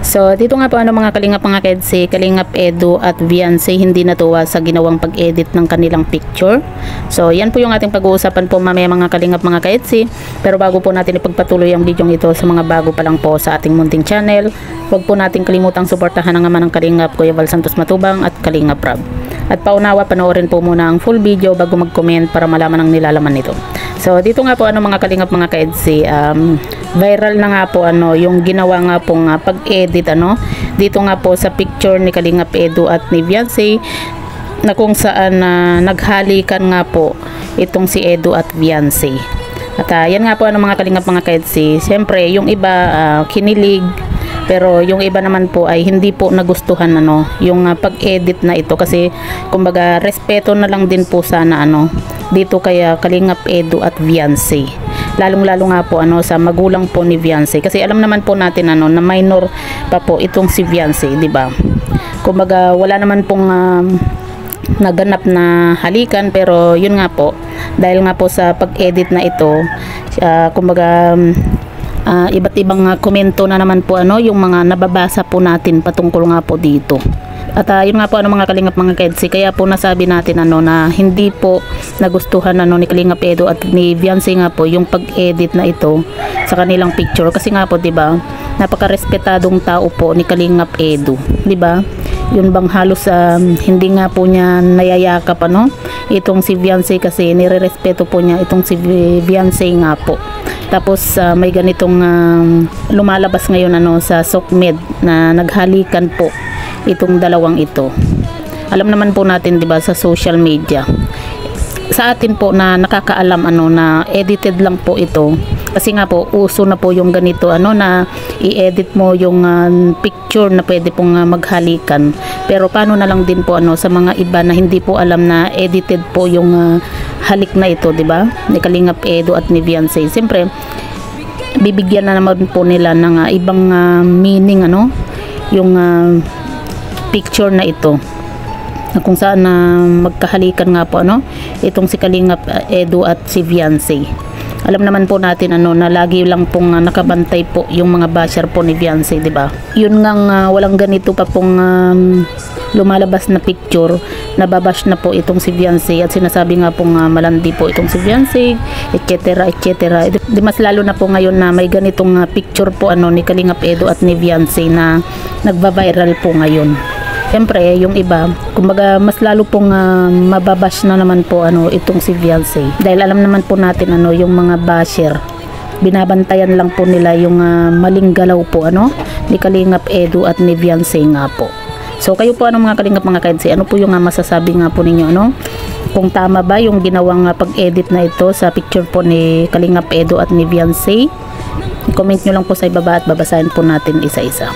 So dito nga po mga kalingap mga kedsi, Kalingap Edu at Viancy hindi natuwa sa ginawang pag-edit ng kanilang picture. So yan po yung ating pag-uusapan po mamaya mga kalingap mga kedsi. Pero bago po natin ipagpatuloy ang video ito sa mga bago pa lang po sa ating munting channel, huwag po natin kalimutang suportahan ang ama ng Kalingap, Kuya Val Santos Matubang at Kalingap Rab. At paunawa, panoorin po muna ang full video bago mag-comment para malaman ang nilalaman nito. So dito nga po mga kalingap mga ka-EDC, viral na nga po yung ginawa nga pong pag-edit dito nga po sa picture ni Kalingap Edu at ni Viancy, na kung saan naghalikan nga po itong si Edu at Viancy. At yan nga po mga kalingap mga ka-EDC, siyempre yung iba kinilig, pero yung iba naman po ay hindi po nagustuhan yung pag-edit na ito, kasi kumbaga respeto na lang din po sana dito kaya Kalingap Edu at Viancy, lalong-lalo nga po sa magulang po ni Viancy, kasi alam naman po natin na minor pa po itong si Viancy, di ba? Kumbaga wala naman pong naganap na halikan, pero yun nga po, dahil nga po sa pag-edit na ito, kumbaga iba't ibang komento na naman po yung mga nababasa po natin patungkol nga po dito. At yun nga po mga kalingap mga kedsi, kaya po nasabi natin na hindi po nagustuhan ni Kalingap Edu at ni Viancy nga po yung pag-edit na ito sa kanilang picture, kasi nga po 'di ba, napakarespetadong tao po ni Kalingap Edu, 'di ba? Yun bang halos hindi nga po niya nayayakap itong si Viancy, kasi nirerespeto po niya itong si Viancy nga po. Tapos may ganitong lumalabas ngayon sa SOCMED na naghalikan po itong dalawang ito. Alam naman po natin 'di ba, sa social media, sa atin po na nakakaalam na edited lang po ito, kasi nga po uso na po yung ganito na i-edit mo yung picture na pwede pong maghalikan. Pero paano na lang din po sa mga iba na hindi po alam na edited po yung halik na ito, di ba, ni Kalingap Edu at ni Viancy. Siyempre bibigyan na naman po nila ng ibang meaning yung picture na ito, na kung saan magkahalikan nga po itong si Kalingap Edu at si Viancy. Alam naman po natin na lagi lang pong nakabantay po yung mga basher po ni Viancy, di ba? Yun nga walang ganito pa pong lumalabas na picture, nababash na po itong si Viancy at sinasabi nga pong malandi po itong si Viancy, etc. etc. Di mas lalo na po ngayon na may ganitong picture po ni Kalingap Edu at ni Viancy na nagba-viral po ngayon. Siyempre yung iba, kumbaga mas lalo pong mababash na naman po itong si Viancy, dahil alam naman po natin yung mga basher, binabantayan lang po nila yung maling galaw po ni Kalingap Edu at ni Viancy nga po. So kayo po mga kalingap mga ka-EDC, ano po yung masasabi nga po ninyo kung tama ba yung ginawang pag-edit na ito sa picture po ni Kalingap Edu at ni Viancy? Comment nyo lang po sa ibaba at babasahin po natin isa-isa.